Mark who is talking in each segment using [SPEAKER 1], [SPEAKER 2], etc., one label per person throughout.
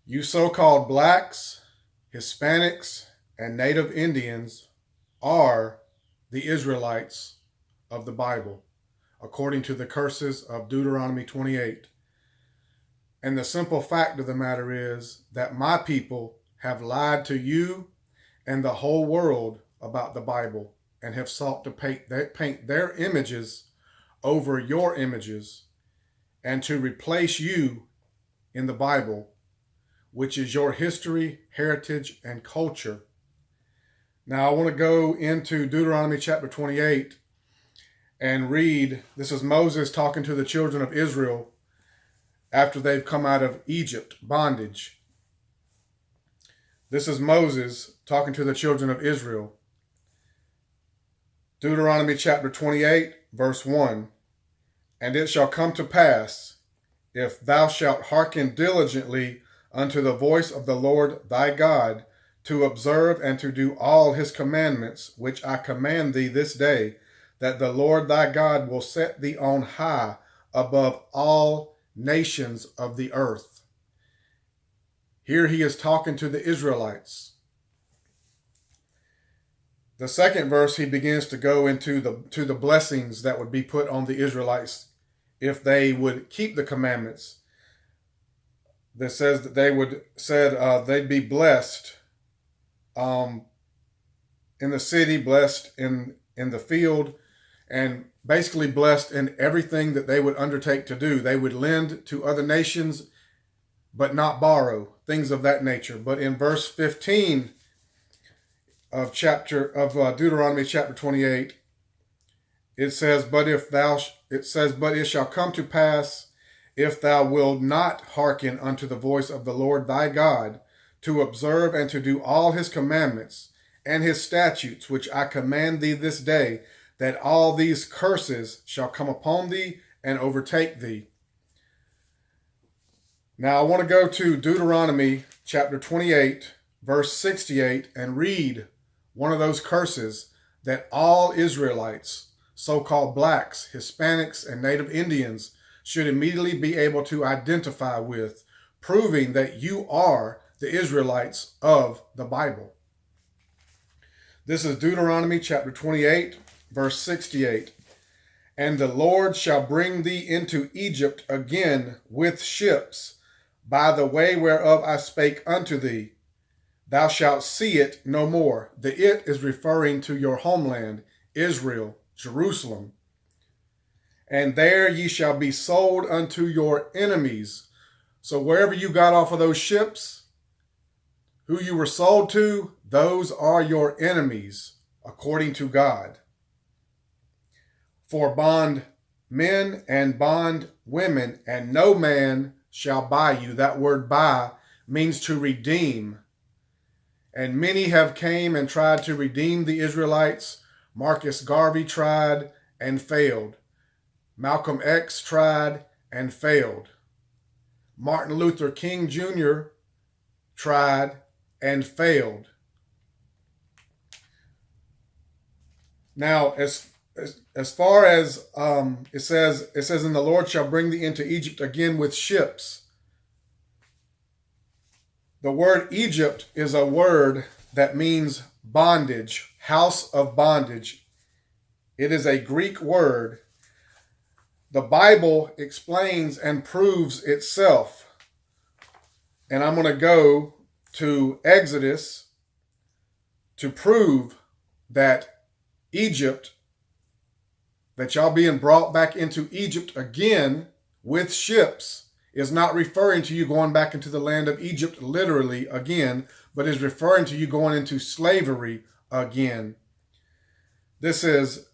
[SPEAKER 1] You so-called blacks, Hispanics, and Native Indians are the Israelites of the Bible, according to the curses of Deuteronomy 28. And the simple fact of the matter is that my people have lied to you and the whole world about the Bible and have sought to paint their images over your images and to replace you in the Bible, which is your history, heritage, and culture. Now, I want to go into Deuteronomy chapter 28 and read. This is Moses talking to the children of Israel after they've come out of Egypt bondage. This is Moses talking to the children of Israel. Deuteronomy chapter 28, verse 1. And it shall come to pass, if thou shalt hearken diligently unto the voice of the Lord thy God, to observe and to do all his commandments, which I command thee this day, that the Lord thy God will set thee on high above all nations of the earth. Here he is talking to the Israelites. The second verse, he begins to go into the blessings that would be put on the Israelites if they would keep the commandments. That says that they'd be blessed in the city, blessed in the field, and basically blessed in everything that they would undertake to do. They would lend to other nations, but not borrow, things of that nature. But in verse 15 of Deuteronomy chapter 28, it says, but it shall come to pass, if thou wilt not hearken unto the voice of the Lord thy God, to observe and to do all his commandments and his statutes, which I command thee this day, that all these curses shall come upon thee and overtake thee. Now I want to go to Deuteronomy chapter 28, verse 68, and read one of those curses that all Israelites, so-called blacks, Hispanics, and Native Indians, should immediately be able to identify with, proving that you are the Israelites of the Bible. This is Deuteronomy chapter 28, verse 68. And the Lord shall bring thee into Egypt again with ships, by the way whereof I spake unto thee. Thou shalt see it no more. The it is referring to your homeland, Israel, Jerusalem. And there ye shall be sold unto your enemies. So wherever you got off of those ships, who you were sold to, those are your enemies, according to God. For bond men and bond women, and no man shall buy you. That word buy means to redeem. And many have came and tried to redeem the Israelites. Marcus Garvey tried and failed. Malcolm X tried and failed. Martin Luther King Jr. tried and failed. Now, as far as it says, and the Lord shall bring thee into Egypt again with ships. The word Egypt is a word that means bondage, house of bondage. It is a Greek word. The Bible explains and proves itself. And I'm going to go to Exodus to prove that Egypt, that y'all being brought back into Egypt again with ships, is not referring to you going back into the land of Egypt literally again, but is referring to you going into slavery again. This is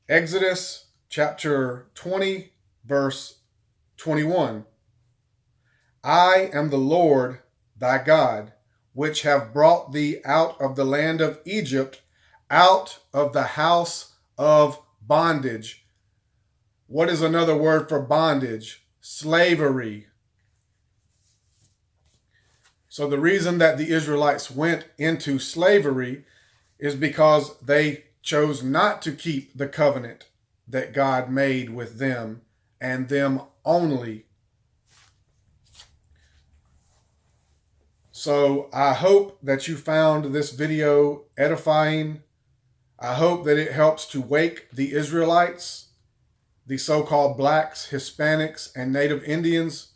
[SPEAKER 1] Exodus chapter 20, verse 21. I am the Lord thy God, which have brought thee out of the land of Egypt, out of the house of bondage. What is another word for bondage? Slavery. So the reason that the Israelites went into slavery is because they chose not to keep the covenant that God made with them and them only. So I hope that you found this video edifying. I hope that it helps to wake the Israelites, the so-called blacks, Hispanics, and Native Indians,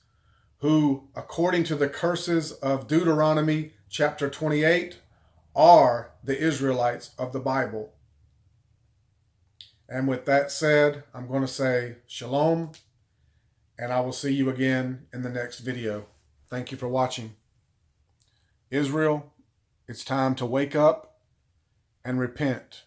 [SPEAKER 1] who, according to the curses of Deuteronomy chapter 28, are the Israelites of the Bible. And with that said, I'm going to say shalom, and I will see you again in the next video. Thank you for watching. Israel, it's time to wake up and repent.